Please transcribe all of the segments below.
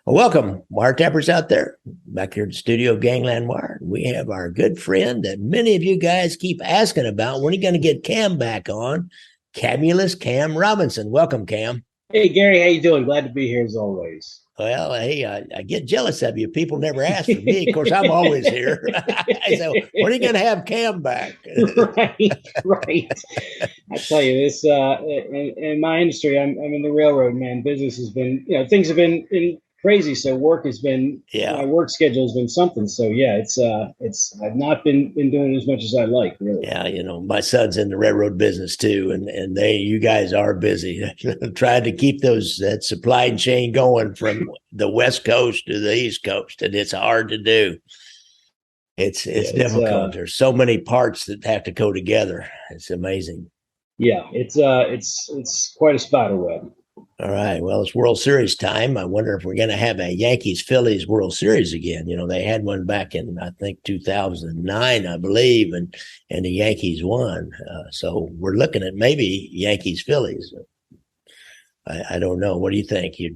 Well, welcome, wiretappers out there. Back here at the studio of Gangland Wire, we have our good friend that many of you guys keep asking about. When are you going to get Cam back on? Camillus Cam Robinson. Welcome, Cam. Hey Gary, how you doing? Glad to be here as always. Well, hey, I get jealous of you. People never ask for me. Of course, I'm always here. So, when are you going to have Cam back? Right. I tell you this. In my industry, I'm in the railroad, man. Business has been, things have been crazy. So work has been, Yeah. my work schedule has been something. So yeah, it's I've not been doing as much as I like, really. Yeah, my son's in the railroad business too, and you guys are busy trying to keep that supply chain going from the West Coast to the East Coast, and it's hard to do. It's difficult. There's so many parts that have to go together. It's amazing. Yeah, it's quite a spider web. All right. Well, it's World Series time. I wonder if we're going to have a Yankees-Phillies World Series again. They had one back in, I think, 2009, I believe, and the Yankees won. So we're looking at maybe Yankees-Phillies. I don't know. What do you think? You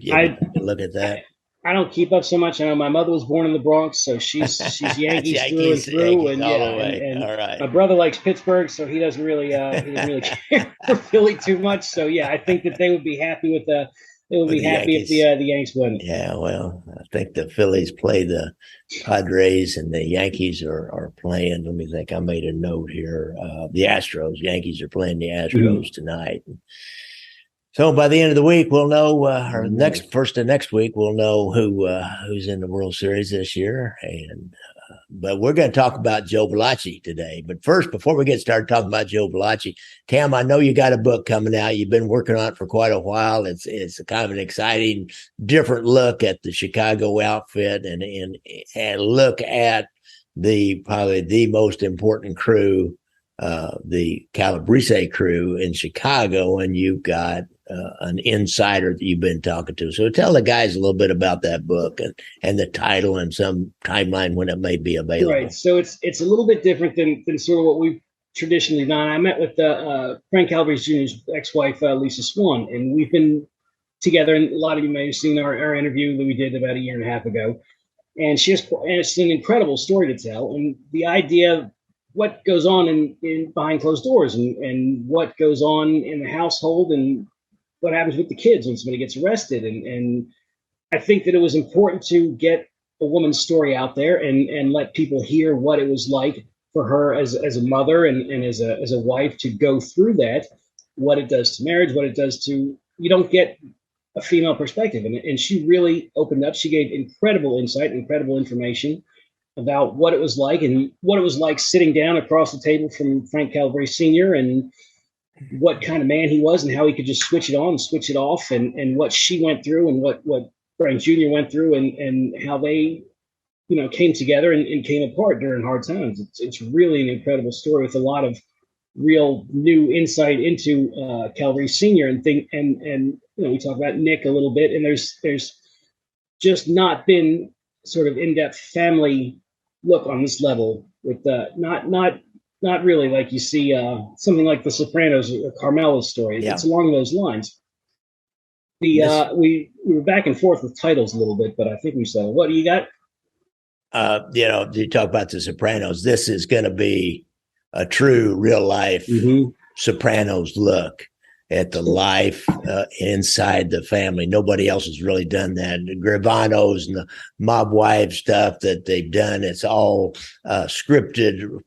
look at that? I don't keep up so much. I know my mother was born in the Bronx, so she's Yankees through and through. Yankees and all yeah, the way. and all right. My brother likes Pittsburgh, so he doesn't really care for Philly too much. So yeah, I think that they would be happy with the Yankees. if the Yanks win. Yeah, well, I think the Phillies play the Padres and the Yankees are playing. Let me think. I made a note here. The Astros. Yankees are playing the Astros tonight. So by the end of the week, we'll know, or first of next week, we'll know who's in the World Series this year. But we're going to talk about Joe Valachi today. But first, before we get started talking about Joe Valachi, Cam, I know you got a book coming out. You've been working on it for quite a while. It's a kind of an exciting, different look at the Chicago outfit and look at probably the most important crew, the Calabrese crew in Chicago, and you've got an insider that you've been talking to. So tell the guys a little bit about that book and the title and some timeline when it may be available. Right. So it's a little bit different than sort of what we've traditionally done. I met with Frank Calabrese Jr.'s ex-wife, Lisa Swan, and we've been together. And a lot of you may have seen our interview that we did about a year and a half ago. And it's an incredible story to tell. And the idea of what goes on in behind closed doors and what goes on in the household and what happens with the kids when somebody gets arrested. And I think that it was important to get a woman's story out there and let people hear what it was like for her as a mother and as a wife to go through that, what it does to marriage, what it does to, you don't get a female perspective. And she really opened up. She gave incredible insight, incredible information about what it was like and what it was like sitting down across the table from Frank Calabrese Sr. and what kind of man he was and how he could just switch it on and switch it off and what she went through and what Frank Jr. went through and how they, came together and came apart during hard times. It's really an incredible story with a lot of real new insight into Calabrese Sr. and we talk about Nick a little bit, and there's just not been sort of in-depth family look on this level with not really like you see something like The Sopranos or Carmela's story. Yeah. It's along those lines. We were back and forth with titles a little bit, but I think we settled. What do you got? You talk about The Sopranos. This is going to be a true, real life Sopranos look at the life inside the family. Nobody else has really done that. The Gravanos and the mob wife stuff that they've done, it's all scripted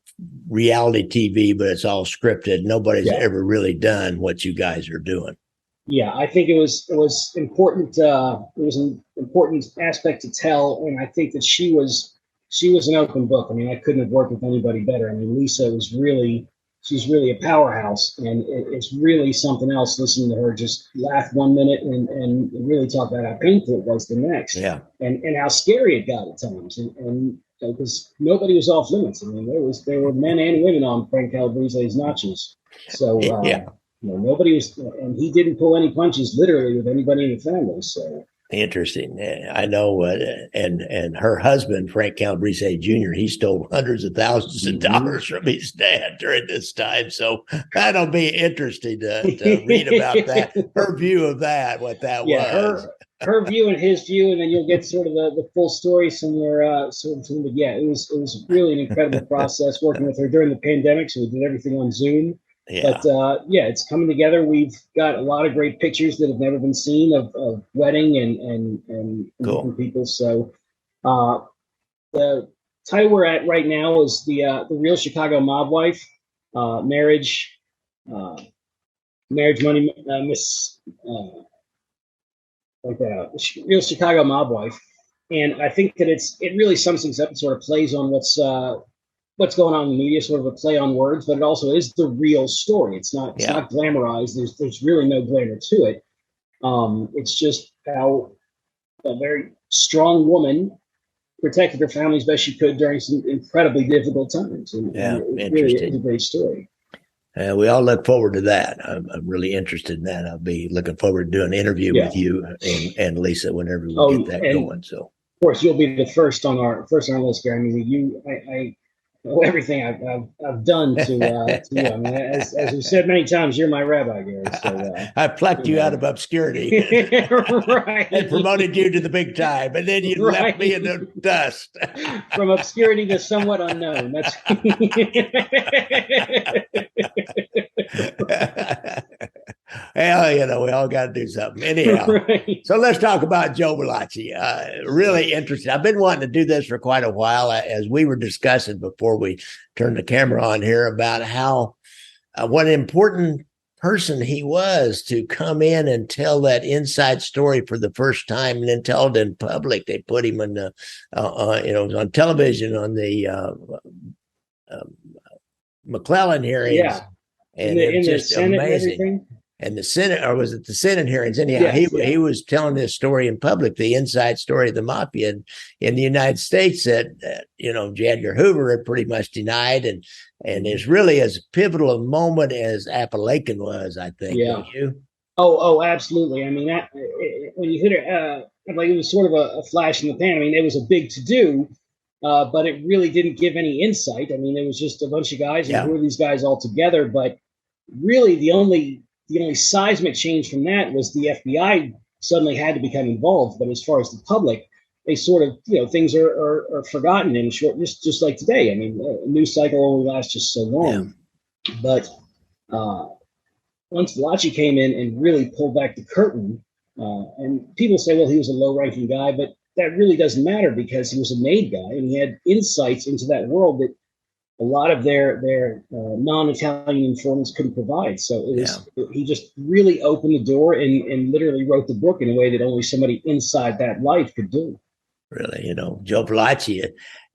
reality TV, but it's all scripted. Nobody's ever really done what you guys are doing. Yeah, I think it was important. It was an important aspect to tell, and I think that she was an open book. I mean, I couldn't have worked with anybody better. I mean, Lisa she's really a powerhouse, and it's really something else listening to her just laugh one minute and really talk about how painful it was the next. Yeah, and how scary it got at times, and because nobody was off limits. I mean, there were men and women on Frank Calabrese's notches. So nobody was, and he didn't pull any punches literally with anybody in the family. So interesting. I know, and her husband, Frank Calabrese Jr., he stole hundreds of thousands of dollars from his dad during this time. So that'll be interesting to read about that, her view of that, what that was. her view and his view, and then you'll get sort of the full story somewhere. But yeah, it was really an incredible process working with her during the pandemic. So we did everything on Zoom. Yeah. But yeah, it's coming together. We've got a lot of great pictures that have never been seen of wedding and Cool. different people. So the title we're at right now is the Real Chicago Mob Wife, marriage, marriage, money, miss. Like that, Real Chicago Mob Wife, and I think that it really sums things up and sort of plays on what's going on in the media, sort of a play on words, but it also is the real story. It's not glamorized. There's really no glamour to it. It's just how a very strong woman protected her family as best she could during some incredibly difficult times. And it really is a great story. We all look forward to that. I'm really interested in that. I'll be looking forward to doing an interview with you and Lisa whenever we get that going. So, of course, you'll be the first on our list, Gary. I mean, I know everything I've done to you. I mean, as we've said many times, you're my rabbi, Gary. So I plucked you out of obscurity, right, and promoted you to the big time, and then you left me in the dust. From obscurity to somewhat unknown. That's. Well, we all got to do something. Anyhow, So let's talk about Joe Valachi. Really interesting. I've been wanting to do this for quite a while, as we were discussing before we turned the camera on here, about how what an important person he was to come in and tell that inside story for the first time, and then tell it in public. They put him in the, on television on the McClellan hearings. Yeah. And it's just amazing. And the Senate, or was it the Senate hearings? Anyhow, he was telling this story in public, the inside story of the Mafia in the United States that J. Edgar Hoover had pretty much denied, and is really as pivotal a moment as Appalachian was, I think. Yeah. Don't you? Oh, absolutely. I mean, when you hit it, like it was sort of a flash in the pan. I mean, it was a big to do, but it really didn't give any insight. I mean, it was just a bunch of guys, and who are these guys all together? But really, the only seismic change from that was the FBI suddenly had to become involved. But as far as the public, they sort of, things are forgotten in short, just like today. I mean, a news cycle only lasts just so long. Yeah. But once Valachi came in and really pulled back the curtain, and people say, well, he was a low-ranking guy, but that really doesn't matter because he was a made guy and he had insights into that world that a lot of their non-Italian informants couldn't provide. So he just really opened the door and literally wrote the book in a way that only somebody inside that life could do. Really, Joe Valachi,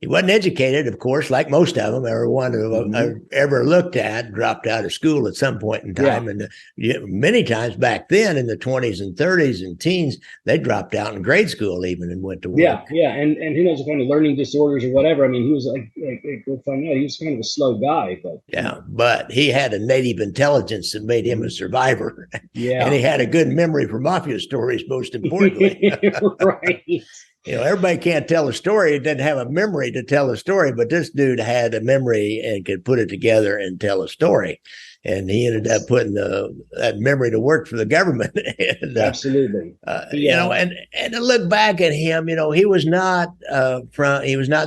he wasn't educated, of course, like most of them. Everyone who ever looked at dropped out of school at some point in time. And many times back then in the 20s and 30s and teens, they dropped out in grade school even and went to work. Yeah. And who knows what kind of learning disorders or whatever. I mean, he was like we'll find out, he was kind of a slow guy. But he had a native intelligence that made him a survivor. Yeah. And he had a good memory for Mafia stories, most importantly. Right. Everybody can't tell a story. It doesn't have a memory to tell a story, but this dude had a memory and could put it together and tell a story. And he ended up putting that memory to work for the government. And, absolutely. And to look back at him, he was not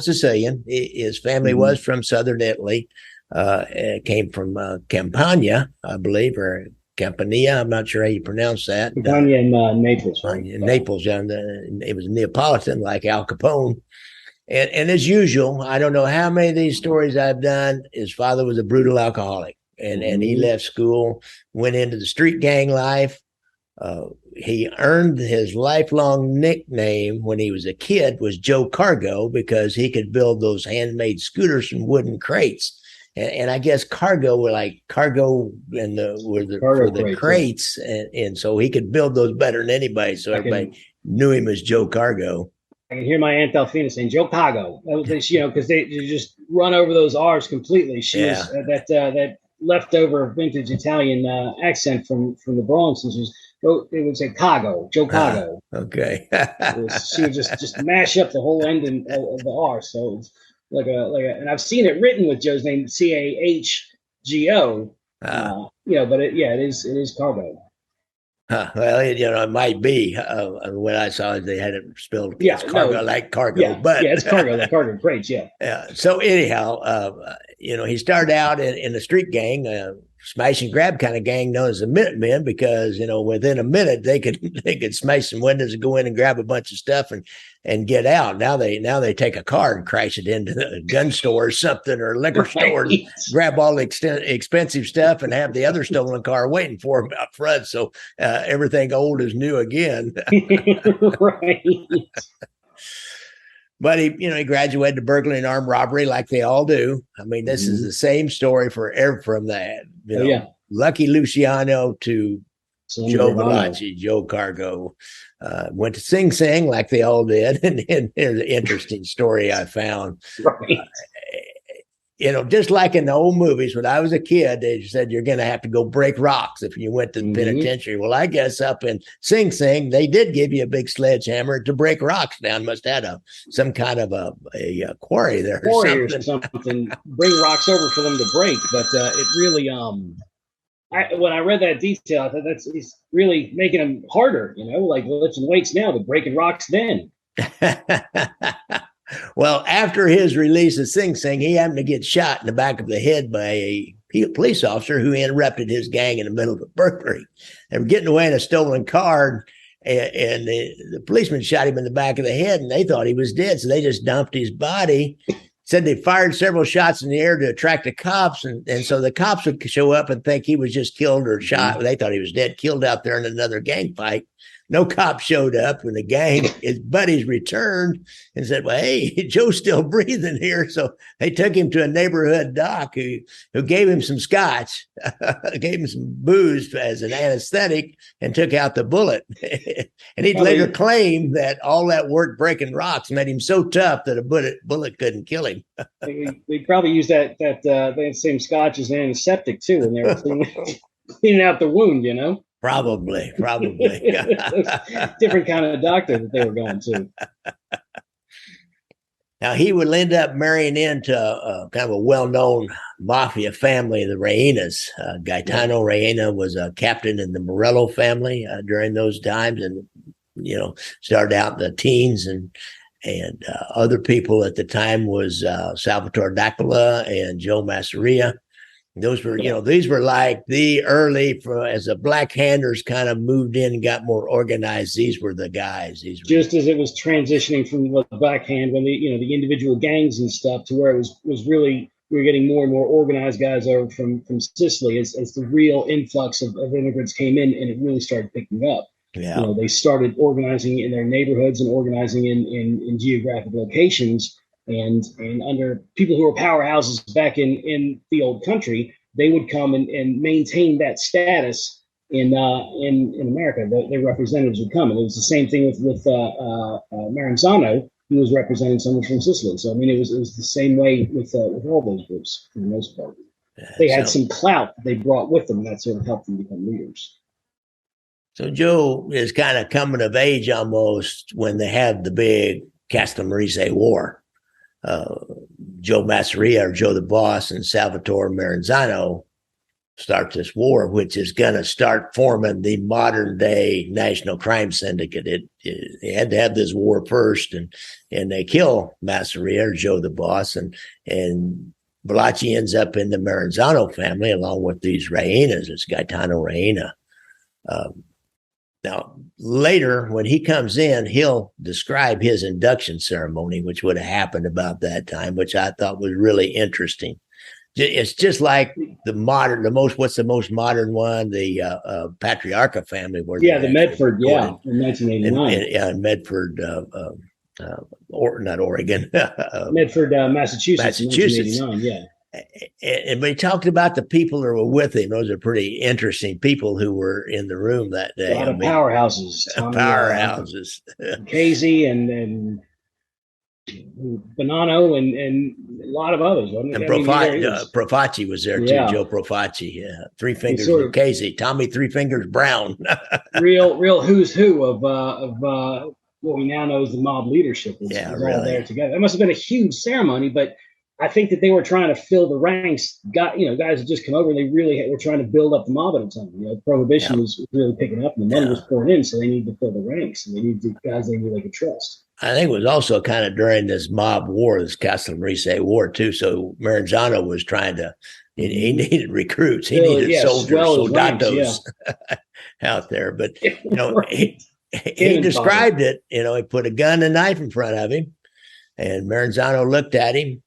Sicilian. His family was from southern Italy. It came from Campania, I believe, or Campania. I'm not sure how you pronounce that. Campania in Naples. Right? In Naples, it was Neapolitan, like Al Capone. And as usual, I don't know how many of these stories I've done. His father was a brutal alcoholic, and he left school, went into the street gang life. He earned his lifelong nickname when he was a kid was Joe Cargo because he could build those handmade scooters from wooden crates. And I guess cargo were like cargo and the crates, and so he could build those better than anybody. So everybody knew him as Joe Cargo. I can hear my Aunt Delphina saying Joe Cargo, because they just run over those R's completely. She was that leftover vintage Italian accent from the Bronx, and it would say Cargo, Joe Cargo. Okay. She would just mash up the whole end of the R. So it's like and I've seen it written with Joe's name, Cahgo. But it is Cargo. Well, it might be. What I saw is they had it spelled Yeah, it's cargo, no, like cargo, yeah, but yeah, it's cargo, like cargo crates, yeah. so anyhow, he started out in a street gang, smash and grab kind of gang known as the Minutemen, because within a minute they could they could smash some windows and go in and grab a bunch of stuff and get out. Now they take a car and crash it into a gun store or something, or a liquor store, and grab all the expensive stuff and have the other stolen car waiting for them out front. So everything old is new again. Right. But he graduated to burglary and armed robbery like they all do. I mean, this is the same story from that, Lucky Luciano to Joe Valachi, Joe Cargo. Went to Sing Sing like they all did. And here's an interesting story I found. Right. Just like in the old movies, when I was a kid, they said you're going to have to go break rocks if you went to the penitentiary. Well, I guess up in Sing Sing, they did give you a big sledgehammer to break rocks down. Must have had some kind of a quarry there or something. Bring rocks over for them to break. But it really, when I read that detail, I thought it's really making them harder, like lifting weights now, but breaking rocks then. Well, after his release of Sing Sing, he happened to get shot in the back of the head by a police officer who interrupted his gang in the middle of a burglary. They were getting away in a stolen car, and the policeman shot him in the back of the head, and they thought he was dead, so they just dumped his body. Said they fired several shots in the air to attract the cops, and so the cops would show up and think he was just killed or shot. They thought he was dead, killed out there in another gang fight. No cop showed up, and his buddies returned and said, well, hey, Joe's still breathing here. So they took him to a neighborhood doc who gave him some scotch, gave him some booze as an anesthetic, and took out the bullet. And he'd later claim that all that work breaking rocks made him so tough that a bullet couldn't kill him. They probably used that same scotch as an antiseptic, too, and they were cleaning out the wound, Probably. Different kind of doctor that they were going to. Now, he would end up marrying into kind of a well-known mafia family, the Reinas. Gaetano Reina was a captain in the Morello family during those times, and started out in the teens, and other people at the time was Salvatore D'Aquila and Joe Masseria. Those were, these were like the early, as the Black Handers kind of moved in and got more organized. These were the guys. Just as it was transitioning from the Black Hand, when the individual gangs and stuff, to where it was really, we were getting more and more organized guys over from Sicily as the real influx of immigrants came in, and it really started picking up. Yeah. They started organizing in their neighborhoods and organizing in geographic locations. And under people who were powerhouses back in the old country, they would come and maintain that status in America. Their representatives would come, and it was the same thing with Maranzano, who was representing someone from Sicily. So I mean, it was the same way with all those groups for the most part. They had some clout that they brought with them, and that sort of helped them become leaders. So Joe is kind of coming of age almost when they have the big Castellammarese War. Joe Masseria, or Joe the Boss, and Salvatore Maranzano start this war, which is going to start forming the modern day national crime syndicate. They had to have this war first, and they kill Masseria, or Joe the Boss, and Valachi ends up in the Maranzano family along with these Reinas. It's Gaetano Reina. Now, later, when he comes in, he'll describe his induction ceremony, which would have happened about that time, which I thought was really interesting. It's just like what's the most modern one? The Patriarca family. The Medford, in 1989. In Medford, not Oregon. Medford, Massachusetts. In 1989, yeah. And we talked about the people who were with him. Those are pretty interesting people who were in the room that day. A lot of powerhouses. Powerhouses. Casey and Bonanno and a lot of others. And Profaci was there too. Joe Profaci. Yeah. Three Fingers Lucchese. Tommy Three Fingers Brown. real who's who of what we now know as the mob leadership. Was all there together. It must have been a huge ceremony, but I think that they were trying to fill the ranks. Guys had just come over and they really were trying to build up the mob at the time. Prohibition was really picking up and the money was pouring in, so they needed to fill the ranks and they needed guys they knew they could trust. I think it was also kind of during this mob war, this Castellamare war too. So Maranzano was trying to, he needed recruits, he needed soldiers, soldados out there. But he described it. He put a gun and knife in front of him, and Maranzano looked at him,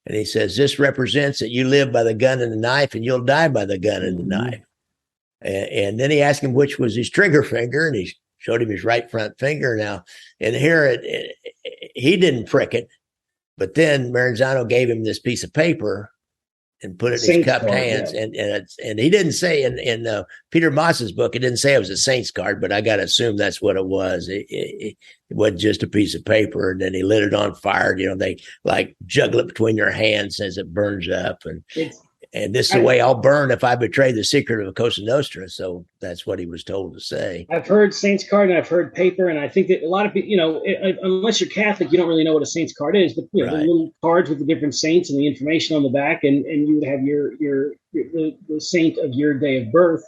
and he says, "This represents that you live by the gun and the knife, and you'll die by the gun and the knife." And then he asked him which was his trigger finger, and he showed him his right front finger. Now, and here he didn't prick it, but then Maranzano gave him this piece of paper and put it in his cupped hands. Yeah. And he didn't say in Peter Moss's book, it didn't say it was a saint's card, but I got to assume that's what it was. It wasn't just a piece of paper. And then he lit it on fire. They like juggle it between your hands as it burns up. And this is the way I'll burn if I betray the secret of Cosa Nostra. So that's what he was told to say. I've heard saint's card and I've heard paper. And I think that a lot of people, unless you're Catholic, you don't really know what a saint's card is. But the little cards with the different saints and the information on the back, and you would have the saint of your day of birth.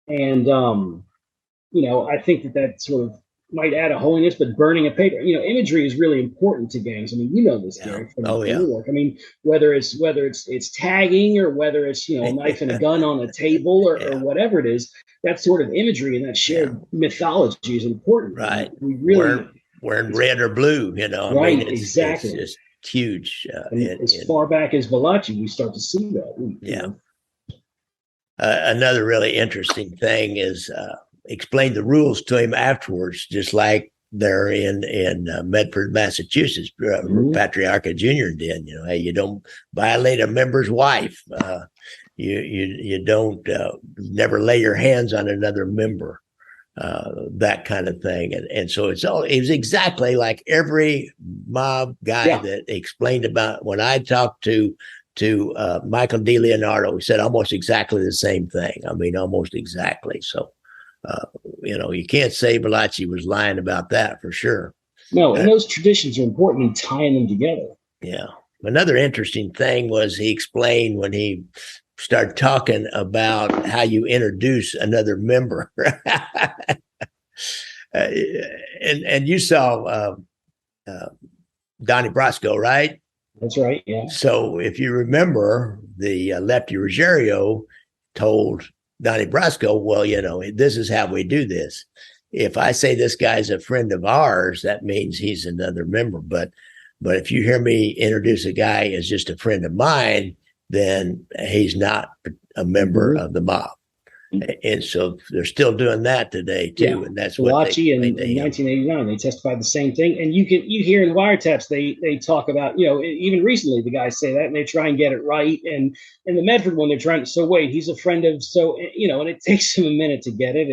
And I think that sort of might add a holiness, but burning a paper, imagery is really important to gangs. I mean, this, Gary, from your work. I mean, whether it's tagging or whether it's, a knife and a gun on a table or whatever it is, that sort of imagery and that shared mythology is important. Right. We really wearing red or blue, Right. Exactly. It's just huge. As far back as Valachi, we start to see that. Another really interesting thing is, explained the rules to him afterwards, just like they're in Medford, Massachusetts. Patriarcha Jr. did. Hey, you don't violate a member's wife. You don't never lay your hands on another member. That kind of thing, and so it was exactly like every mob guy that explained about. When I talked to Michael DiLeonardo, he said almost exactly the same thing. I mean, almost exactly. So. You can't say Valachi was lying about that for sure. No, and those traditions are important in tying them together. Yeah. Another interesting thing was he explained when he started talking about how you introduce another member. and you saw Donnie Brasco, right? That's right, yeah. So if you remember, the Lefty Ruggiero told Donnie Brasco, well, this is how we do this. If I say this guy's a friend of ours, that means he's another member. But if you hear me introduce a guy as just a friend of mine, then he's not a member of the mob. And so they're still doing that today too. Yeah. And that's what Valachi in 1989, they testified the same thing. And you hear in wiretaps, they talk about, even recently the guys say that and they try and get it right. And in the Medford one, they're trying to, so wait, he's a friend of, and it takes them a minute to get it.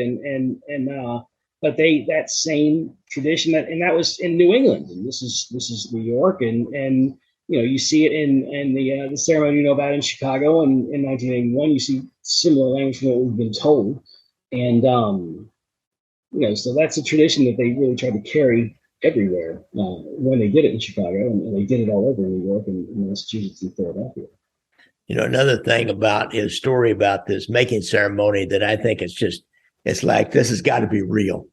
But that same tradition that was in New England, and this is New York, and you see it in the ceremony about in Chicago in 1981. You see similar language from what we've been told, and so that's a tradition that they really tried to carry everywhere when they did it in Chicago, and they did it all over New York and Massachusetts and Philadelphia. Another thing about his story about this making ceremony that I think it's like this has got to be real.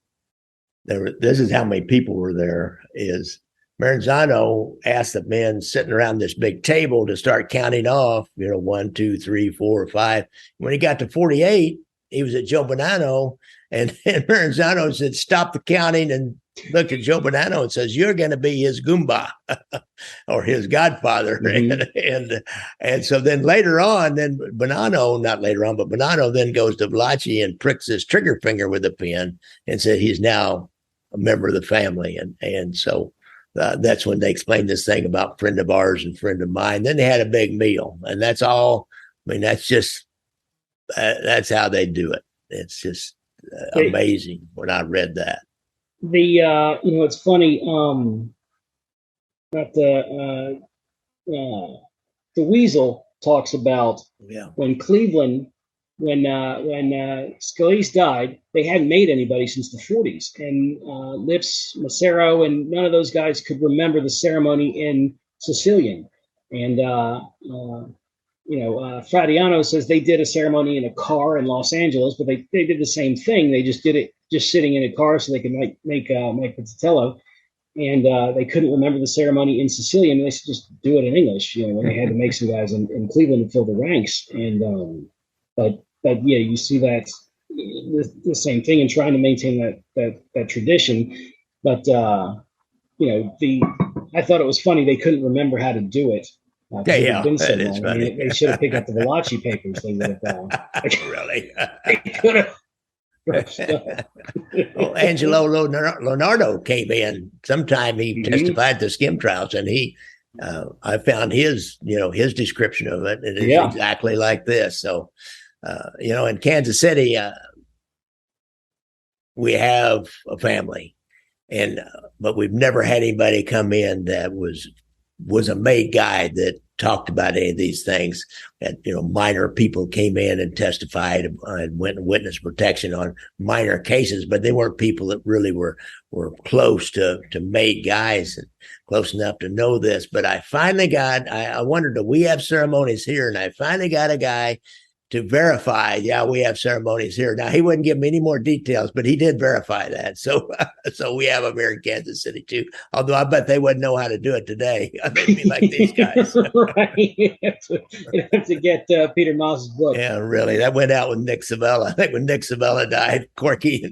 This is how many people were there. Is Maranzano asked the men sitting around this big table to start counting off, 1, 2, 3, 4, 5. When he got to 48, he was at Joe Bonanno, and Maranzano said, stop the counting, and looked at Joe Bonanno and says, you're going to be his Goomba or his godfather. Mm-hmm. And so then later on, Bonanno then goes to Valachi and pricks his trigger finger with a pin and said he's now a member of the family. And so that's when they explained this thing about friend of ours and friend of mine. Then they had a big meal, and that's all. I mean, that's how they do it. It's just amazing when I read that. It's funny. That the Weasel talks about when Cleveland, when Scalise died, they hadn't made anybody since the 40s, and Lips, Macero, and none of those guys could remember the ceremony in Sicilian. And Fradiano says they did a ceremony in a car in Los Angeles, but they did the same thing. They just did it just sitting in a car so they could make pizzatello. And they couldn't remember the ceremony in Sicilian. They should just do it in English, when they had to make some guys in Cleveland to fill the ranks. And but yeah, you see that the same thing and trying to maintain that tradition. But I thought it was funny they couldn't remember how to do it. Yeah, been so that is long. funny. They should have picked up the Valachi papers. They would have. Really? They could have. Well, Angelo Leonardo came in sometime. He testified at the skim trials, and I found his description of it, and it's exactly like this. So, in Kansas City, we have a family, but we've never had anybody come in that was a made guy that talked about any of these things. That minor people came in and testified and went and witness protection on minor cases, but they weren't people that really were close to made guys and close enough to know this. But I finally I wondered, do we have ceremonies here? And I finally got a guy to verify, we have ceremonies here. Now, he wouldn't give me any more details, but he did verify that. So we have them here in Kansas City too. Although I bet they wouldn't know how to do it today. They'd be like these guys. Right. You have to get Peter Moss's book. Yeah, really. That went out with Nick Sabella. I think when Nick Sabella died, Corky,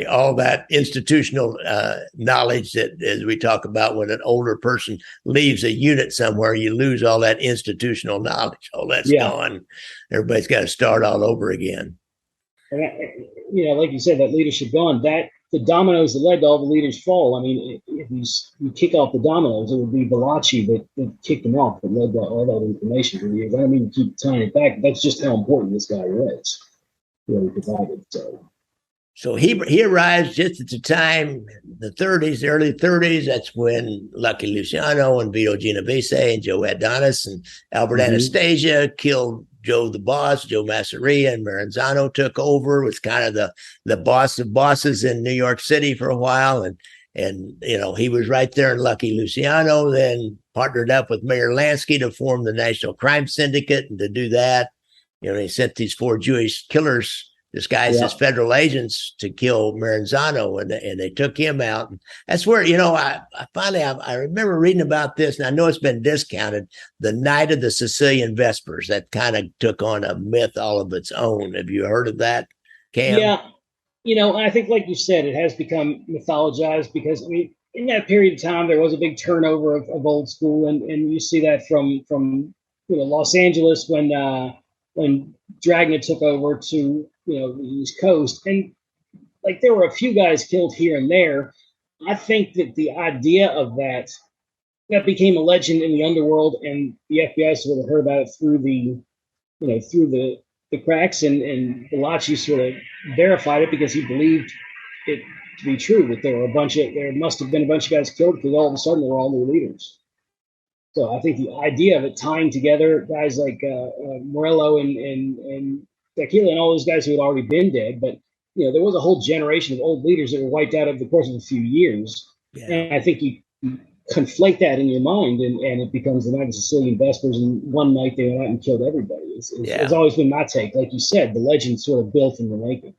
all that institutional knowledge that, as we talk about, when an older person leaves a unit somewhere, you lose all that institutional knowledge. All that's gone. Everybody's got to start all over again. And like you said, that leadership gone. That the dominoes that led to all the leaders fall. I mean, if you kick off the dominoes, it would be Valachi that kicked them off, that led to all that information for years. I don't mean to keep tying it back, but that's just how important this guy was. Really provided. So he arrives just at the time, the early 30s. That's when Lucky Luciano and Vito Genovese and Joe Adonis and Albert Anastasia killed Joe the Boss. Joe Masseria and Maranzano took over. Was kind of the boss of bosses in New York City for a while. And he was right there in Lucky Luciano, then partnered up with Mayor Lansky to form the National Crime Syndicate. And to do that, he sent these 4 Jewish killers disguised as federal agents to kill Maranzano, and they took him out. And that's where, I remember reading about this, and I know it's been discounted, the night of the Sicilian Vespers. That kind of took on a myth all of its own. Have you heard of that, Cam? Yeah. I think, like you said, it has become mythologized because, in that period of time, there was a big turnover of old school, and you see that from Los Angeles when Dragnet took over to the East Coast, and there were a few guys killed here and there. I think that the idea of that became a legend in the underworld, and the FBI sort of heard about it through the cracks, and Valachi sort of verified it because he believed it to be true that there must have been a bunch of guys killed because all of a sudden they were all new leaders. So I think the idea of it tying together guys like Morello and Tequila and all those guys who had already been dead, but there was a whole generation of old leaders that were wiped out over the course of a few years. Yeah. And I think you conflate that in your mind, and it becomes the night of Sicilian Vespers, and one night they went out and killed everybody. It's always been my take. Like you said, the legend sort of built in the making.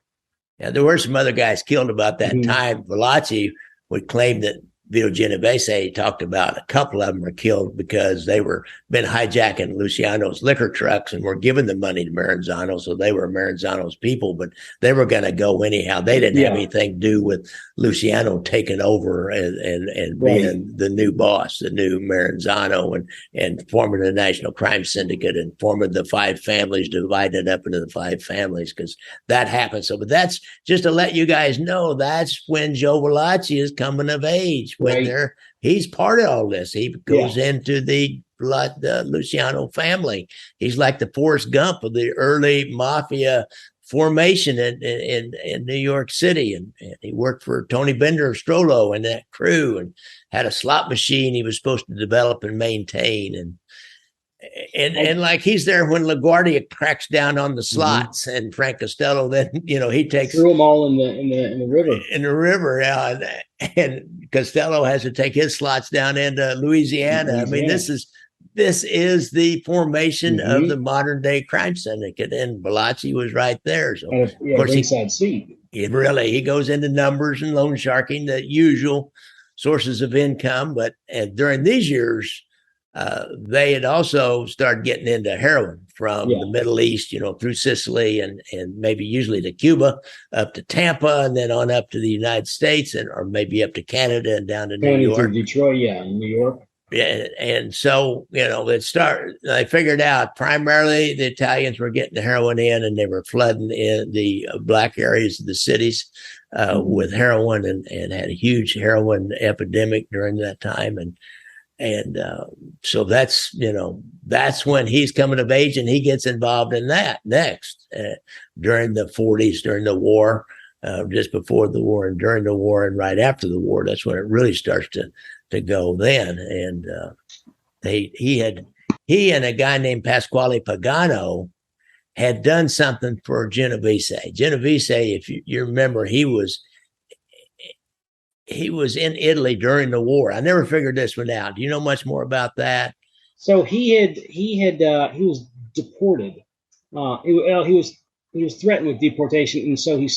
Yeah, there were some other guys killed about that time. Valachi would claim that Vito Genovese talked about a couple of them were killed because they were been hijacking Luciano's liquor trucks and were giving the money to Maranzano. So they were Maranzano's people, but they were going to go anyhow. They didn't have anything to do with Luciano taking over and being the new boss, the new Maranzano, and forming the National Crime Syndicate and forming the 5 families, divided up into the 5 families, because that happened. So, but that's just to let you guys know, that's when Joe Valachi is coming of age. When he's part of all this. He goes into the Luciano family. He's like the Forrest Gump of the early Mafia formation in New York City. And he worked for Tony Bender of Strollo and that crew, and had a slot machine he was supposed to develop and maintain. And like he's there when LaGuardia cracks down on the slots, and Frank Costello then he takes threw them all in the river. In the river, yeah, and Costello has to take his slots down into Louisiana. I mean, this is the formation of the modern day crime syndicate, and Valachi was right there. So of course ringside seat. He goes into numbers and loan sharking, the usual sources of income. But during these years, they had also started getting into heroin from the Middle East, through Sicily and maybe usually to Cuba, up to Tampa, and then on up to the United States, or maybe up to Canada and down to New York. Detroit, in New York. Yeah, and so they figured out primarily the Italians were getting the heroin in, and they were flooding in the black areas of the cities with heroin, and had a huge heroin epidemic during that time, and so that's when he's coming of age, and he gets involved in that next during the 40s, during the war, just before the war and during the war and right after the war. That's when it really starts to go then. And he and a guy named Pasquale Pagano had done something for Genovese. Genovese, if you remember, he was in Italy during the war. I never figured this one out. Do you know much more about that? So he was deported. He was threatened with deportation, and so he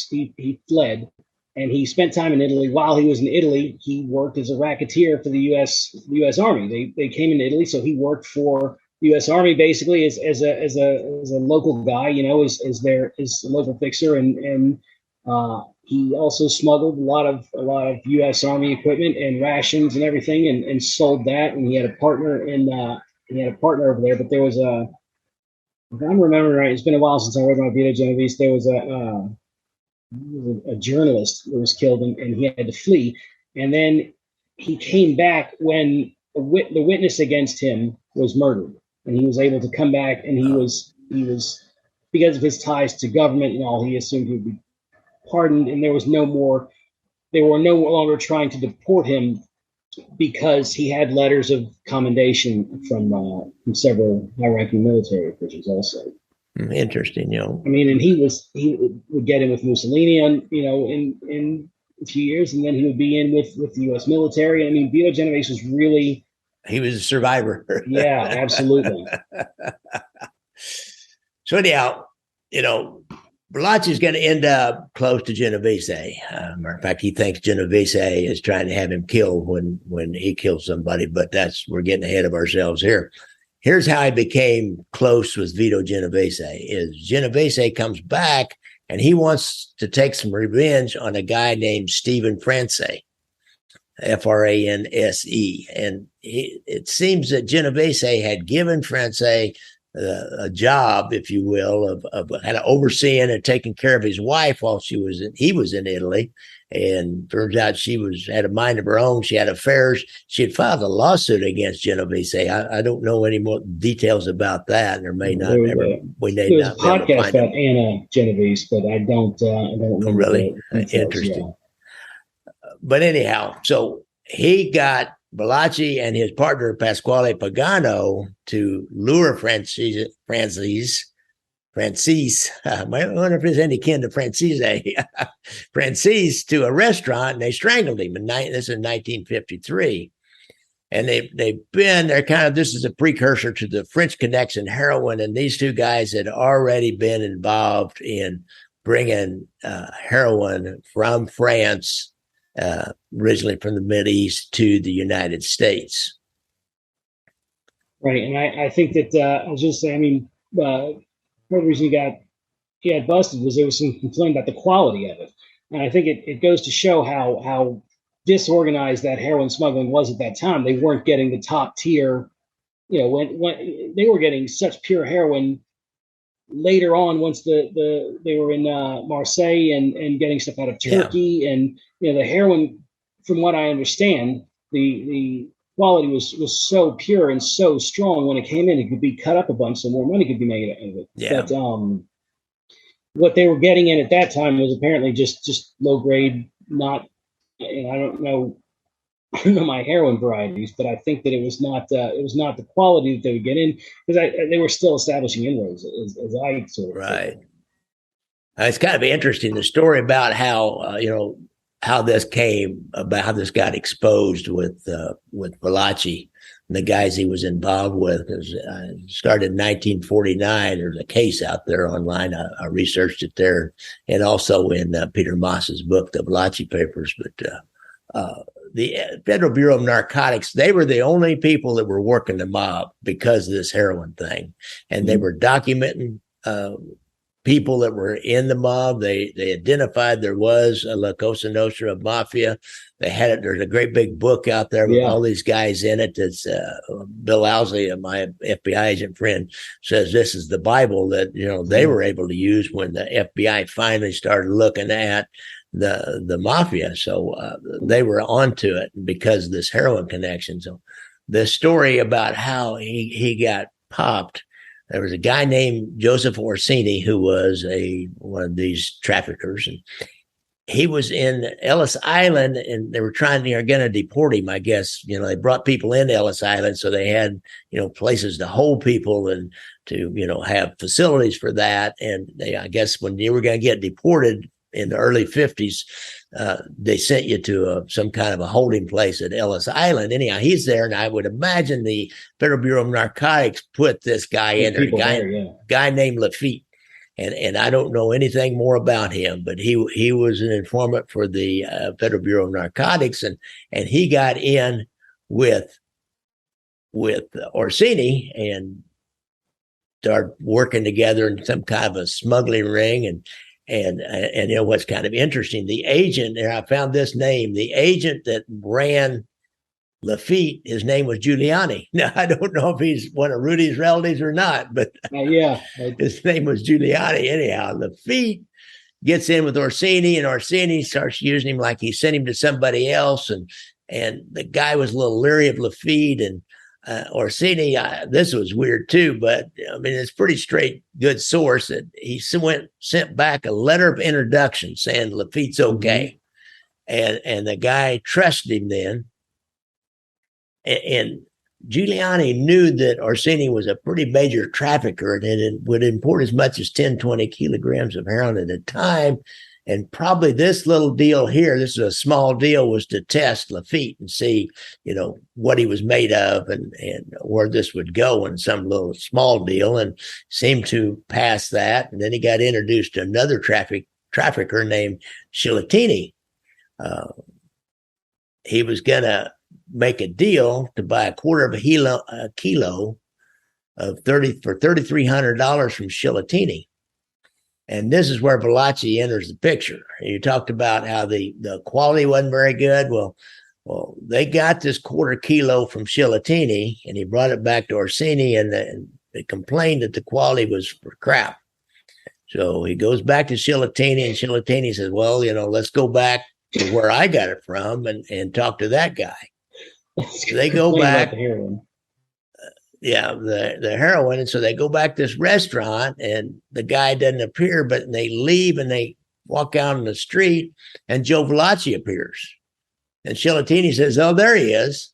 fled, and he spent time in Italy. While he was in Italy, he worked as a racketeer for the U.S. Army. They came in Italy, so he worked for the U.S. Army basically as a local guy, as their local fixer, and he also smuggled a lot of U.S. Army equipment and rations and everything, and sold that. And he had a partner over there. But there was if I'm remembering right, it's been a while since I read my Vito Genovese. There was a journalist who was killed, and he had to flee. And then he came back when the witness against him was murdered, and he was able to come back. And he was because of his ties to government and all, he assumed he would be pardoned, and they were no longer trying to deport him because he had letters of commendation from several high-ranking military officials also. Interesting, I mean, and he would get in with Mussolini in a few years, and then he would be in with the U.S. military. I mean, Vito Genovese was really... He was a survivor. Yeah, absolutely. So anyhow, Valachi is going to end up close to Genovese. Matter of fact, he thinks Genovese is trying to have him killed when he kills somebody, but we're getting ahead of ourselves here. Here's how he became close with Vito Genovese. Genovese comes back, and he wants to take some revenge on a guy named Stephen France, Franse. And it seems that Genovese had given France a job, if you will, of kind of overseeing and taking care of his wife while he was in Italy. And turns out she had a mind of her own. She had affairs. She had filed a lawsuit against Genovese. I don't know any more details about that. There may not ever. We may There's not a podcast about Anna Genovese, but I don't remember. Really interesting. Yeah. But anyhow, so he got Valachi and his partner Pasquale Pagano to lure Francis. I wonder if there's any kin to Francis to a restaurant, and they strangled him. This is in 1953. And this is a precursor to the French Connection heroin. And these two guys had already been involved in bringing heroin from France, originally from the Mideast, to the United States. Right. And I think that I was just saying, I mean, part of the reason he got busted was there was some complaint about the quality of it. And I think it goes to show how disorganized that heroin smuggling was at that time. They weren't getting the top tier, when they were getting such pure heroin later on, once they were in Marseille and getting stuff out of Turkey. Yeah. And the heroin, from what I understand, the quality was so pure and so strong. When it came in, it could be cut up a bunch, so more money could be made out of it. Yeah. But what they were getting in at that time was apparently just low grade, not. I don't know I don't know my heroin varieties, but I think that it was not the quality that they would get in, because they were still establishing inroads as I sort of Right. It's kind of interesting, the story about how how this came about, how this got exposed with Valachi and the guys he was involved with. It started in 1949. There's a case out there online. I researched it there, and also in Peter Moss's book, The Valachi Papers. But the Federal Bureau of Narcotics, they were the only people that were working the mob because of this heroin thing, and they were documenting people that were in the mob. They identified there was a La Cosa Nostra of Mafia. They had it. There's a great big book out there with all these guys in it. That's Bill Owsley, my FBI agent friend, says this is the Bible that they were able to use when the FBI finally started looking at the mafia. So they were onto it because of this heroin connection. So the story about how he got popped. There was a guy named Joseph Orsini who was one of these traffickers, and he was in Ellis Island, and they were going to deport him. I guess they brought people into Ellis Island, so they had places to hold people and to have facilities for that. And I guess when you were going to get deported in the early 50s, they sent you to some kind of a holding place at Ellis Island. Anyhow, he's there, and I would imagine the Federal Bureau of Narcotics put this guy in there, guy named Lafitte. And I don't know anything more about him, but he was an informant for the Federal Bureau of Narcotics, and he got in with Orsini and started working together in some kind of a smuggling ring. And what's kind of interesting, the agent, and I found this name, the agent that ran Lafitte, his name was Giuliani. Now, I don't know if he's one of Rudy's relatives or not, but his name was Giuliani. Anyhow, Lafitte gets in with Orsini, and Orsini starts using him like he sent him to somebody else. And the guy was a little leery of Lafitte, and Orsini, this was weird too, but I mean, it's pretty straight, good source that he sent back a letter of introduction saying Lafitte's okay. And the guy trusted him then. And Giuliani knew that Orsini was a pretty major trafficker and it would import as much as 10, 20 kilograms of heroin at a time. And probably this little deal here, this is a small deal, was to test Lafitte and see, what he was made of and where this would go in some little small deal, and seemed to pass that. And then he got introduced to another trafficker named Scillattini. He was going to make a deal to buy a quarter of a kilo of for $3,300 from Scillattini. And this is where Valachi enters the picture. You talked about how the quality wasn't very good. Well, they got this quarter kilo from Scillattini, and he brought it back to Orsini, and they complained that the quality was for crap. So he goes back to Scillattini, and Scillattini says, well, let's go back to where I got it from and talk to that guy. So they go back. The heroin. The heroin. And so they go back to this restaurant, and the guy doesn't appear, but they leave and they walk out on the street, and Joe Valachi appears. And Scillattini says, oh, there he is.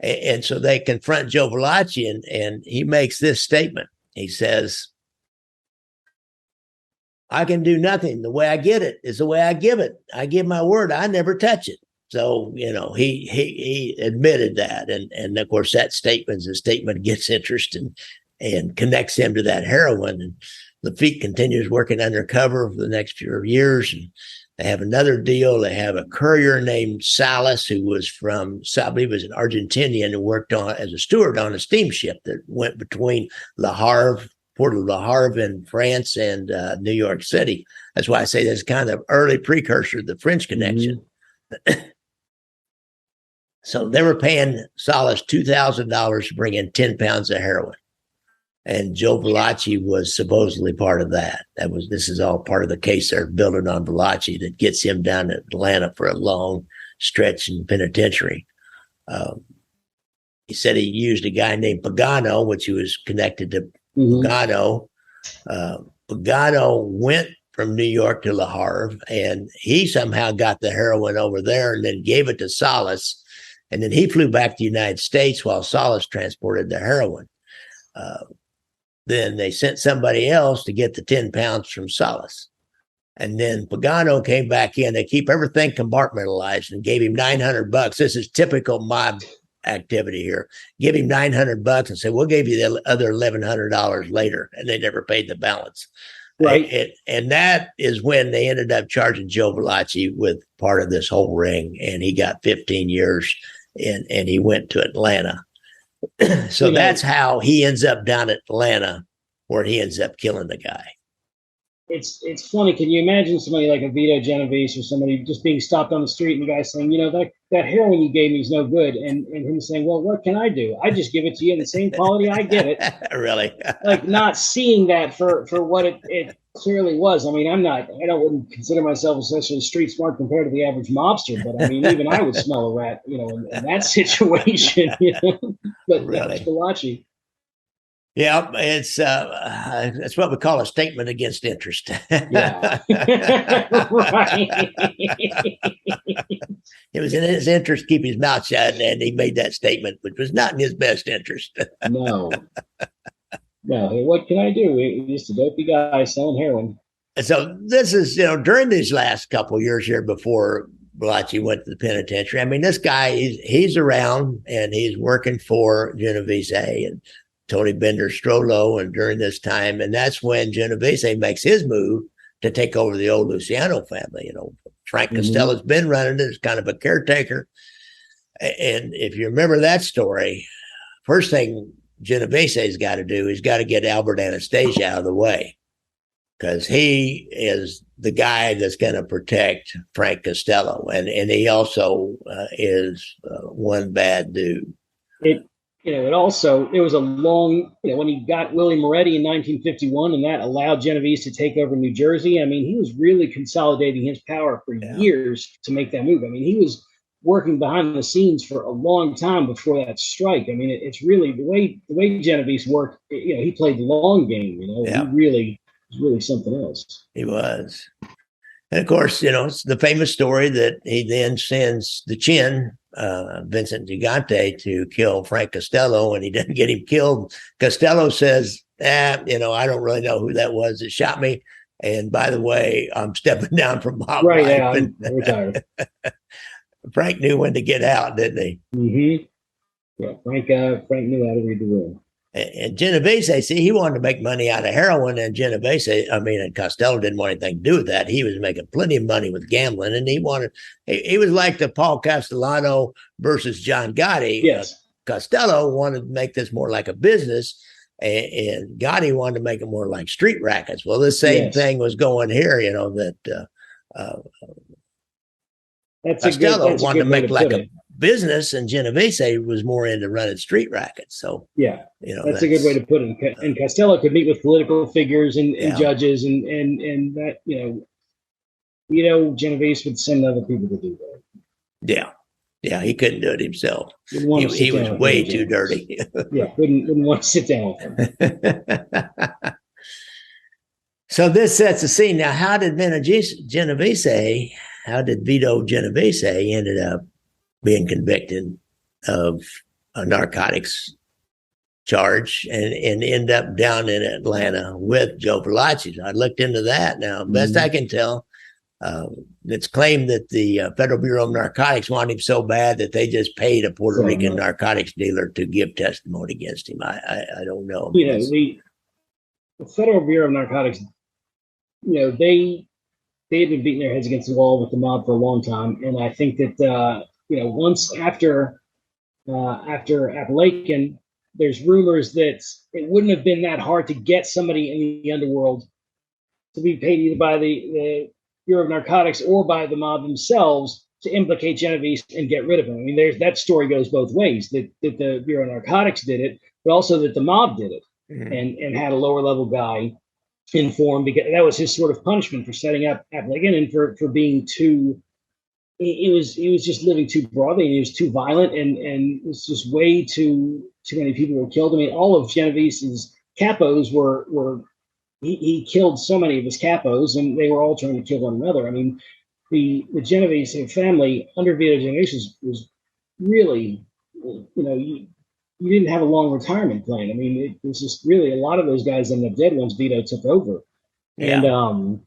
And so they confront Joe Valachi, and he makes this statement. He says, I can do nothing. The way I get it is the way I give it. I give my word. I never touch it. So, he admitted that. And of course, that statement gets interest and connects him to that heroin. And Lafitte continues working undercover for the next few years. And they have another deal. They have a courier named Salas, who was I believe was an Argentinian who worked as a steward on a steamship that went between Port of Le Havre in France and New York City. That's why I say that's kind of early precursor to the French connection. So they were paying Salas $2,000 to bring in 10 pounds of heroin. And Joe Valachi was supposedly part of that. This is all part of the case they're building on Valachi that gets him down to Atlanta for a long stretch in penitentiary. He said he used a guy named Pagano, which he was connected to Pagano. Pagano went from New York to Le Havre, and he somehow got the heroin over there and then gave it to Salas. And then he flew back to the United States while Salas transported the heroin. Then they sent somebody else to get the 10 pounds from Salas. And then Pagano came back in. They keep everything compartmentalized and gave him $900. This is typical mob activity here. Give him $900 and say, we'll give you the other $1,100 later. And they never paid the balance. Right. And that is when they ended up charging Joe Valachi with part of this whole ring. And he got 15 years and he went to Atlanta. So that's how he ends up down at Atlanta, where he ends up killing the guy. It's funny. Can you imagine somebody like a Vito Genovese or somebody just being stopped on the street and the guy saying, that heroin you gave me is no good. And him saying, well, what can I do? I just give it to you in the same quality I get it. Really? Like not seeing that for what it clearly was. I mean, wouldn't consider myself especially street smart compared to the average mobster, but I mean, even I would smell a rat, in that situation, But really? That's Valachi. Yeah, it's what we call a statement against interest. Yeah. Right. It was in his interest to keep his mouth shut, and he made that statement, which was not in his best interest. No. What can I do? He's just a dopey guy selling heroin. So this is, during these last couple of years here before Valachi went to the penitentiary. I mean, this guy, he's around and he's working for Genovese and Tony Bender Strollo, and during this time, and that's when Genovese makes his move to take over the old Luciano family. Frank Costello's been running it as kind of a caretaker. And if you remember that story, first thing Genovese's got to do is got to get Albert Anastasia out of the way, because he is the guy that's going to protect Frank Costello. And he also is one bad dude. It was a long, when he got Willie Moretti in 1951, and that allowed Genovese to take over New Jersey. I mean, he was really consolidating his power for years to make that move. I mean, he was working behind the scenes for a long time before that strike. I mean, it's really the way Genovese worked. He played the long game. He was really something else. He was. And of course, it's the famous story that he then sends the Chin, Vincent Gigante, to kill Frank Costello, and he doesn't get him killed. Costello says, I don't really know who that was that shot me. And by the way, I'm stepping down from mob life. Yeah, I'm retired. Frank knew when to get out, didn't he? Mm-hmm. Yeah, Frank knew how to read the room. And Genovese, he wanted to make money out of heroin, and and Costello didn't want anything to do with that. He was making plenty of money with gambling, and he was like the Paul Castellano versus John Gotti. Yes. Costello wanted to make this more like a business, and Gotti wanted to make it more like street rackets. Well, the same thing was going here, Costello wanted to make like a business, and Genovese was more into running street rackets. So that's a good way to put it. And Costello could meet with political figures and judges, and that Genovese would send other people to do that. Yeah, he couldn't do it himself. He was way too dirty. Wouldn't want to sit down with him. So this sets the scene. Now, how did Vito Genovese ended up being convicted of a narcotics charge and end up down in Atlanta with Joe Valachi? I looked into that. Now, best I can tell, it's claimed that the Federal Bureau of Narcotics wanted him so bad that they just paid a Puerto Rican narcotics dealer to give testimony against him. I don't know. The Federal Bureau of Narcotics, they had been beating their heads against the wall with the mob for a long time, and I think that once after Appalachian, there's rumors that it wouldn't have been that hard to get somebody in the underworld to be paid either by the Bureau of Narcotics or by the mob themselves to implicate Genovese and get rid of him. I mean, that story goes both ways, that the Bureau of Narcotics did it, but also that the mob did it and had a lower level guy informed, because that was his sort of punishment for setting up Appalachian and for being too. He was just living too broadly, and he was too violent, and it was just way too many people were killed. I mean, all of Genovese's capos were he killed so many of his capos, and they were all trying to kill one another. I mean, the Genovese family under Vito Genovese was really, you didn't have a long retirement plan. I mean, it was just really a lot of those guys ended up dead once Vito took over. And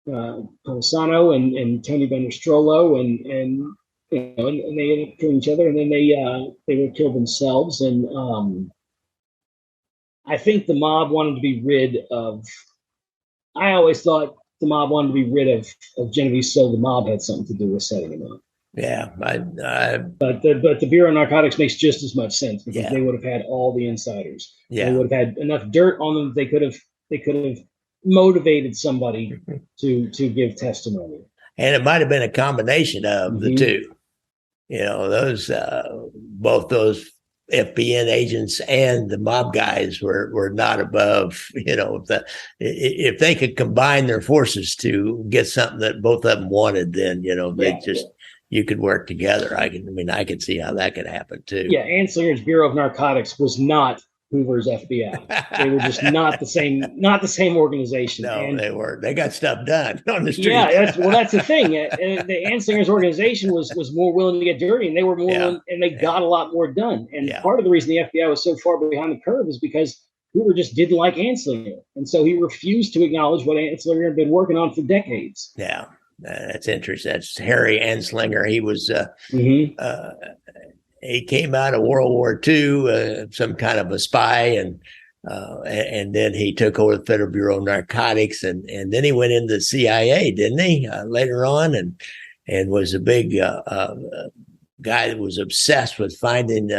Polisano and Tony Benestrolo and and they ended up killing each other, and then they would kill themselves. And I think the mob wanted to be rid of. I always thought the mob wanted to be rid of Genovese, so the mob had something to do with setting him up. Yeah, but the Bureau of Narcotics makes just as much sense because they would have had all the insiders. Yeah, they would have had enough dirt on them. They could have motivated somebody to give testimony. And it might have been a combination of the two. Those both those FBN agents and the mob guys were not above. If they could combine their forces to get something that both of them wanted, then you could work together. I could see how that could happen too. Yeah, Anslinger's Bureau of Narcotics was not Hoover's FBI. They were just not the same organization. No, they were. They got stuff done on the street. Yeah, that's the thing. The Anslinger's organization was more willing to get dirty, and they were more willing, and they got a lot more done. And part of the reason the FBI was so far behind the curve is because Hoover just didn't like Anslinger, and so he refused to acknowledge what Anslinger had been working on for decades. Yeah. That's interesting. That's Harry Anslinger. He was he came out of World War II, some kind of a spy, and then he took over the Federal Bureau of Narcotics, and then he went into the CIA, didn't he? Later on, and was a big guy that was obsessed with finding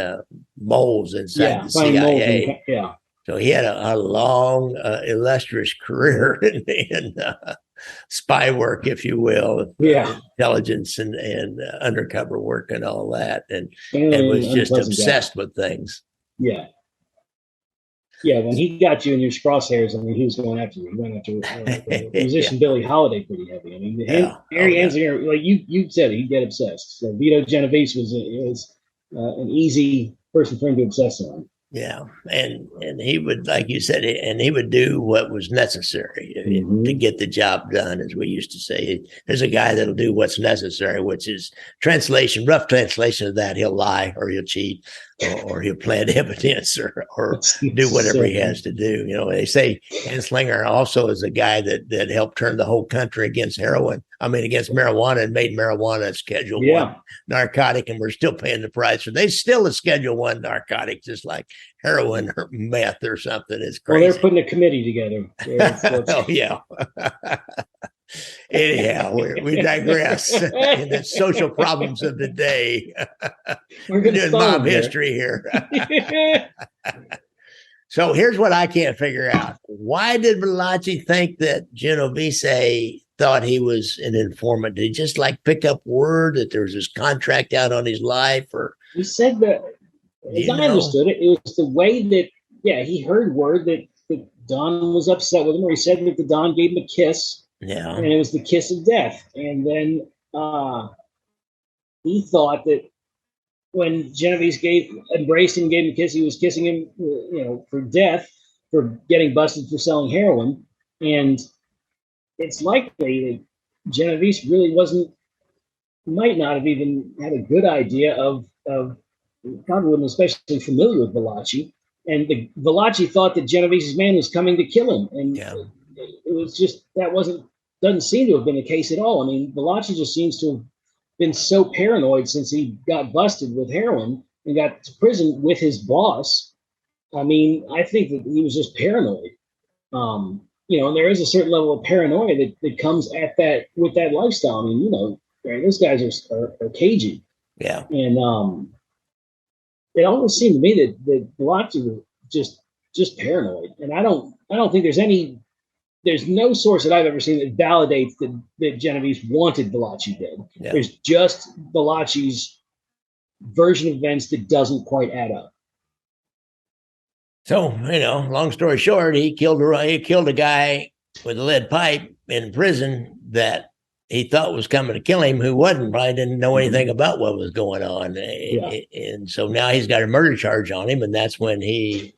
moles inside the CIA. So he had a long, illustrious career in spy work, if you will, intelligence and undercover work and all that, and was just obsessed with things. Yeah. When he got you in your crosshairs, I mean, he was going after you. He went after musician Billie Holiday pretty heavy. I mean, Harry Anslinger, like you said, he'd get obsessed. So Vito Genovese was an easy person for him to obsess on. Yeah, and he would, like you said, and he would do what was necessary to get the job done, as we used to say. There's a guy that'll do what's necessary, which is rough translation of that. He'll lie, or he'll cheat, or he'll plant evidence, or do whatever he has to do. They say Anslinger also is a guy that helped turn the whole country against marijuana, and made marijuana a Schedule I narcotic, and we're still paying the price. So they still a Schedule I narcotic, just like heroin or meth or something. It's crazy. Well, they're putting a committee together. Oh, yeah. Anyhow, we digress in the social problems of the day. We're doing mob history here. So here's what I can't figure out. Why did Valachi think that Genovese thought he was an informant? Did he just pick up word that there was this contract out on his life? Or he said that, as I understood it, it was the way that, he heard word that Don was upset with him, or he said that the Don gave him a kiss. Yeah. And it was the kiss of death. And then he thought that when Genovese embraced him, gave him a kiss, he was kissing him, for death, for getting busted for selling heroin. And it's likely that Genovese really might not have even had a good idea of probably wasn't especially familiar with Valachi. And Valachi thought that Genovese's man was coming to kill him. And it was just, doesn't seem to have been the case at all. I mean, Valachi just seems to have been so paranoid since he got busted with heroin and got to prison with his boss. I mean, I think that he was just paranoid. And there is a certain level of paranoia that comes with that lifestyle. I mean, those guys are cagey. Yeah. And it always seemed to me that Valachi was just paranoid. And I don't think there's no source that I've ever seen that validates that Genovese wanted Valachi dead. Yeah. There's just Valachi's version of events that doesn't quite add up. So, long story short, he killed a guy with a lead pipe in prison that he thought was coming to kill him, who probably didn't know anything about what was going on. Yeah. And so now he's got a murder charge on him, and that's when he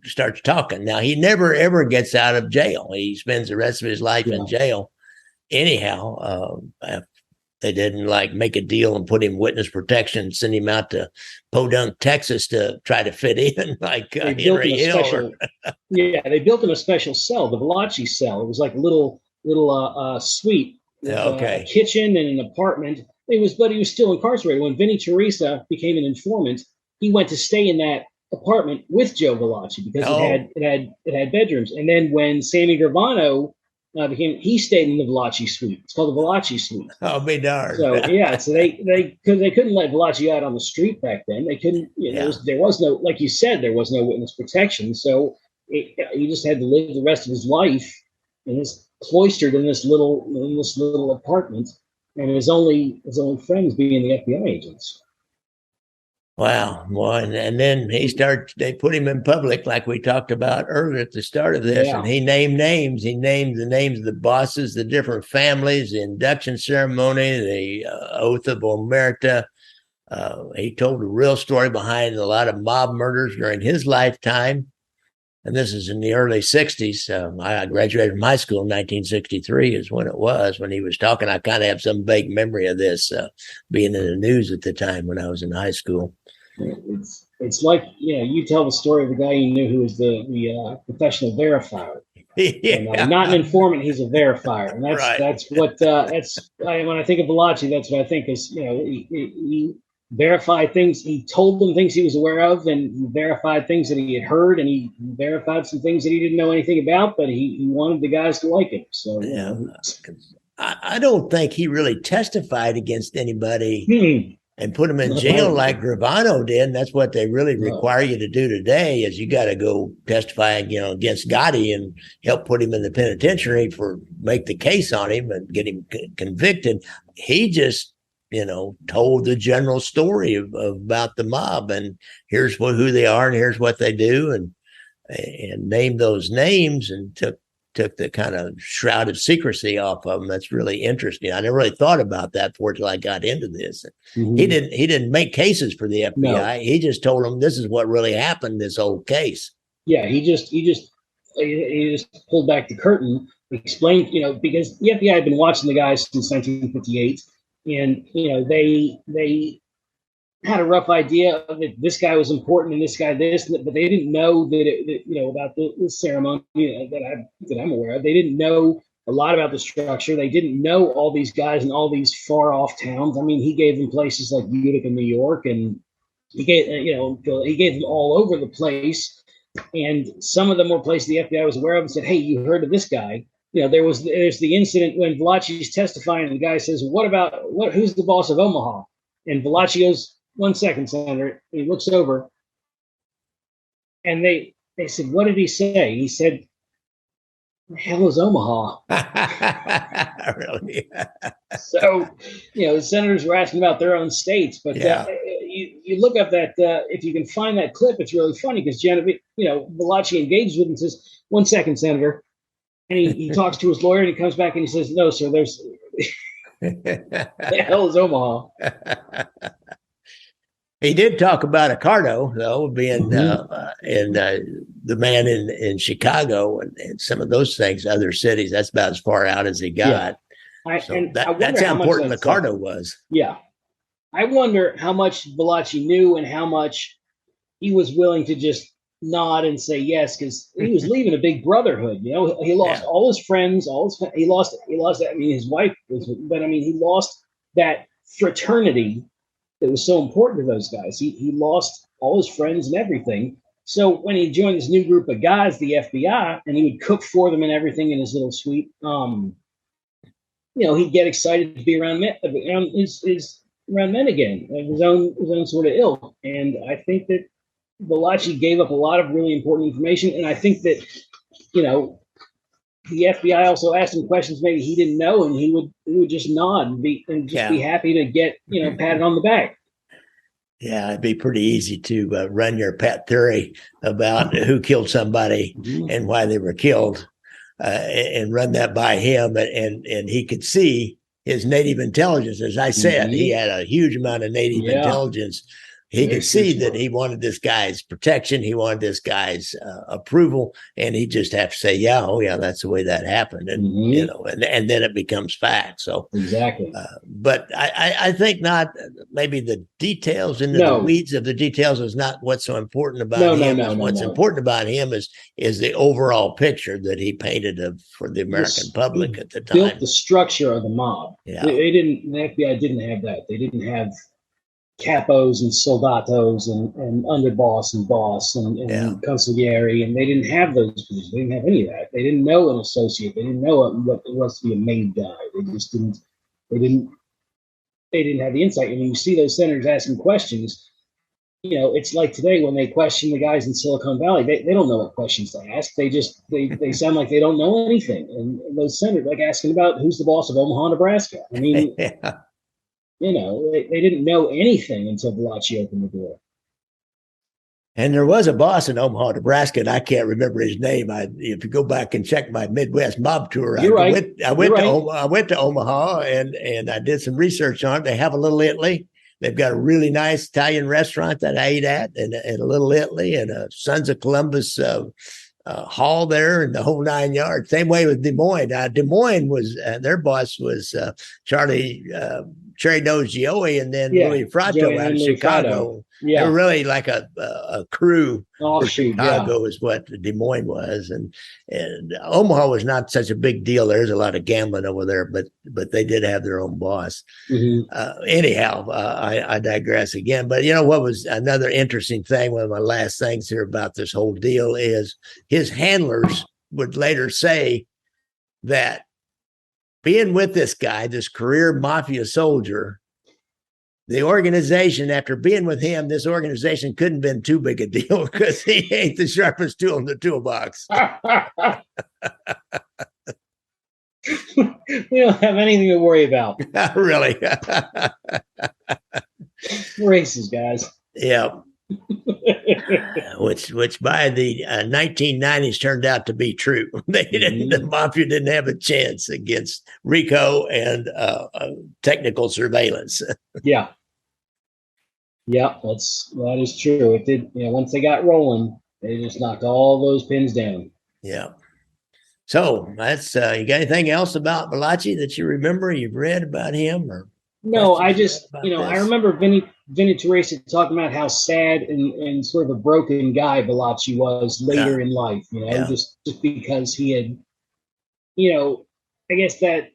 starts talking. Now, he never, ever gets out of jail. He spends the rest of his life in jail anyhow. They didn't like make a deal and put him witness protection and send him out to Podunk, Texas to try to fit in like Henry Hill. They built him a special cell, the Valachi cell. It was like a little suite with a kitchen and an apartment. But he was still incarcerated. When Vinnie Teresa became an informant, he went to stay in that apartment with Joe Valachi because it had bedrooms. And then when Sammy Gravano he stayed in the Valachi suite. It's called the Valachi suite. Oh, be darned. So so they couldn't let Valachi out on the street back then. They couldn't. There was no, like you said, there was no witness protection. So he just had to live the rest of his life cloistered in this little apartment, and his only friends being the FBI agents. Wow. Well, and then they put him in public, like we talked about earlier at the start of this, and he named names. He named the names of the bosses, the different families, the induction ceremony, the oath of omerta. He told a real story behind a lot of mob murders during his lifetime. And this is in the early 60s. I graduated from high school in 1963 is when it was, when he was talking. I kind of have some vague memory of this being in the news at the time when I was in high school. It's like, you tell the story of the guy you knew who was the professional verifier. Not an informant, he's a verifier. And that's what, when I think of Valachi, that's what I think is, he verified things. He told them things he was aware of, and he verified things that he had heard, and he verified some things that he didn't know anything about, but he wanted the guys to like him. So I don't think he really testified against anybody and put him in jail like Gravano did. And that's what they really require you to do today is you got to go testify, against Gotti and help put him in the penitentiary make the case on him and get him convicted. He just told the general story about the mob, and here's who they are, and here's what they do, and named those names, and took the kind of shroud of secrecy off of them. That's really interesting. I never really thought about that before till I got into this. Mm-hmm. He didn't make cases for the FBI. No. He just told them this is what really happened. This whole case. Yeah, he just pulled back the curtain, explained, because the FBI had been watching the guys since 1958. And, they had a rough idea that this guy was important and this guy this, but they didn't know about the ceremony that I'm aware of. They didn't know a lot about the structure. They didn't know all these guys in all these far off towns. I mean, he gave them places like Utica, New York, and he gave them all over the place. And some of them were places the FBI was aware of and said, hey, you heard of this guy? There's the incident when Valachi's testifying and the guy says, who's the boss of Omaha? And Valachi goes, 1 second, Senator. He looks over and they said, what did he say? He said, the hell is Omaha? Really? So, the senators were asking about their own states, but you look up that, if you can find that clip, it's really funny because Valachi engages with him and says, 1 second, Senator. And he talks to his lawyer and he comes back and he says, no, sir, there's the hell is Omaha. He did talk about Accardo, though, being the man in Chicago and some of those things, other cities. That's about as far out as he got. That's how important Accardo was. Yeah. I wonder how much Valachi knew and how much he was willing to just nod and say yes, because he was leaving a big brotherhood. He lost all his friends, he lost his wife but he lost that fraternity that was so important to those guys. He lost all his friends and everything. So when he joined this new group of guys, the FBI, and he would cook for them and everything in his little suite, he'd get excited to be around men again, his own sort of ilk. And I think that Valachi gave up a lot of really important information, and I think that the FBI also asked him questions maybe he didn't know, and he would just nod and be happy to get patted on the back. Yeah, it'd be pretty easy to run your pet theory about who killed somebody and why they were killed, and run that by him, and he could see his native intelligence. As I said, he had a huge amount of native intelligence he could see that he wanted this guy's protection. He wanted this guy's approval, and he just have to say, "Yeah, oh yeah, that's the way that happened," and and then it becomes fact. So exactly. But I think not. Maybe the details into the weeds of the details is not what's so important about him. What's important about him is the overall picture that he painted for the American public at the time. Built the structure of the mob. Yeah, the FBI didn't have that. They didn't have capos and soldatos and underboss and boss and consigliere, and they didn't have those positions. They didn't have any of that. They didn't know an associate. They didn't know what it was to be a main guy. They just didn't. They didn't have the insight. And when you see those senators asking questions, it's like today when they question the guys in Silicon Valley. They don't know what questions to ask. They just they sound like they don't know anything. And those senators like asking about who's the boss of Omaha, Nebraska. I mean. They didn't know anything until Valachi opened the door. And there was a boss in Omaha, Nebraska, and I can't remember his name. If you go back and check my Midwest mob tour, I went to Omaha and I did some research on it. They have a Little Italy. They've got a really nice Italian restaurant that I ate at, and a Little Italy, and a Sons of Columbus hall there, and the whole 9 yards. Same way with Des Moines. Des Moines was their boss was Charlie Cherry Nose Joey, and then Louis Frato out of Chicago. Yeah. They were really like a crew for Chicago is what Des Moines was. And Omaha was not such a big deal. There's a lot of gambling over there, but they did have their own boss. Mm-hmm. Anyhow, I digress again. But what was another interesting thing, one of my last things here about this whole deal is his handlers would later say that being with this guy, this career mafia soldier, the organization, after being with him, this organization couldn't have been too big a deal because he ain't the sharpest tool in the toolbox. We don't have anything to worry about. Not really. Races, guys. Yeah. which by the 1990s turned out to be true. The Mafia didn't have a chance against RICO and technical surveillance. Yeah, that is true. It did. Once they got rolling, they just knocked all those pins down. Yeah. So that's you got anything else about Valachi that you remember? You've read about him or? No, I just, I remember Vinny Teresa talking about how sad and sort of a broken guy Valachi was later in life, just because he had, I guess that,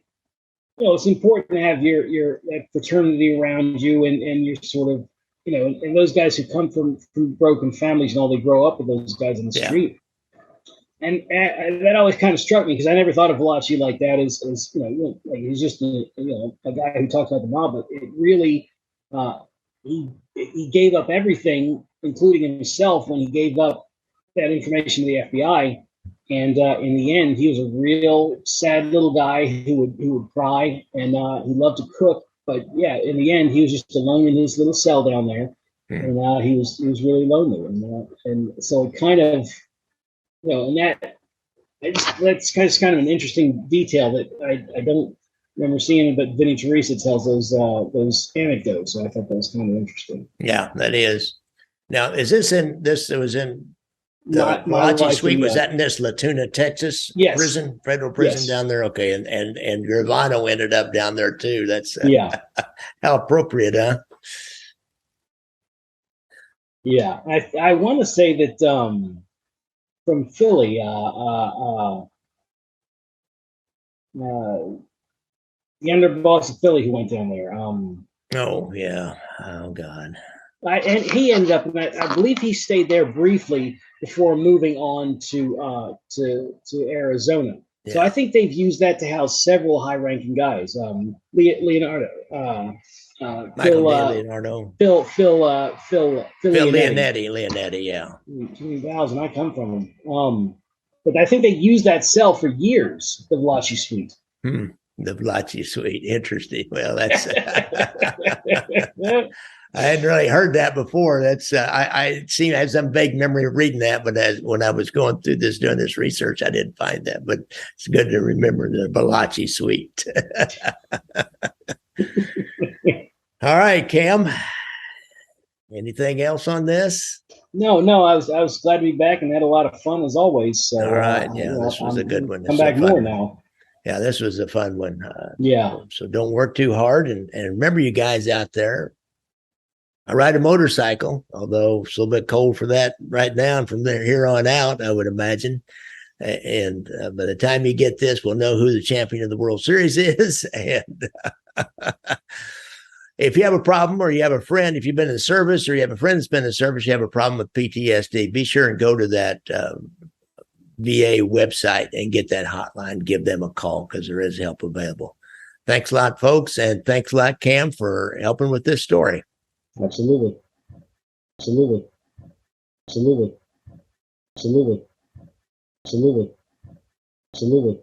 it's important to have your that fraternity around you and you're sort of, and those guys who come from broken families and all, they grow up with those guys in the street. And that always kind of struck me because I never thought of Valachi like that as like he's just a guy who talks about the mob, but it really he gave up everything, including himself, when he gave up that information to the FBI. And in the end, he was a real sad little guy who would cry, and he loved to cook. But yeah, in the end, he was just alone in his little cell down there, and he was really lonely, and so it kind of. And that's kind of an interesting detail that I don't remember seeing, but Vinny Teresa tells those anecdotes, so I thought that was kind of interesting. Yeah, that is. Now, is this in this? It was in the Valachi Suite. Was that in this Latuna, Texas prison, federal prison down there? Okay, and Gravano ended up down there too. That's how appropriate, huh? Yeah, I want to say that. From Philly, the underboss of Philly who went down there. Oh yeah. Oh God. And he ended up. I believe he stayed there briefly before moving on to Arizona. Yeah. So I think they've used that to house several high-ranking guys. Leonardo. Phil Leonetti, yeah. Too many vowels, and I come from him. But I think they used that cell for years, the Valachi Suite. The Valachi Suite, interesting. Well, that's I hadn't really heard that before. That's I had some vague memory of reading that, but when I was going through doing this research, I didn't find that. But it's good to remember the Valachi Suite. All right, Cam. Anything else on this? No, I was glad to be back and had a lot of fun as always. So, All right. Yeah, this was a good one. Come This was a back more fun one. now. Yeah, this was a fun one. Yeah. So don't work too hard. And remember, you guys out there, I ride a motorcycle, although it's a little bit cold for that right now. And from there here on out, I would imagine. And by the time you get this, we'll know who the champion of the World Series is. And if you have a problem or you have a friend, if you've been in service or you have a friend that's been in service, you have a problem with PTSD, be sure and go to that VA website and get that hotline. Give them a call because there is help available. Thanks a lot, folks. And thanks a lot, Cam, for helping with this story. Absolutely. Absolutely. Absolutely. Absolutely. Absolutely. Absolutely.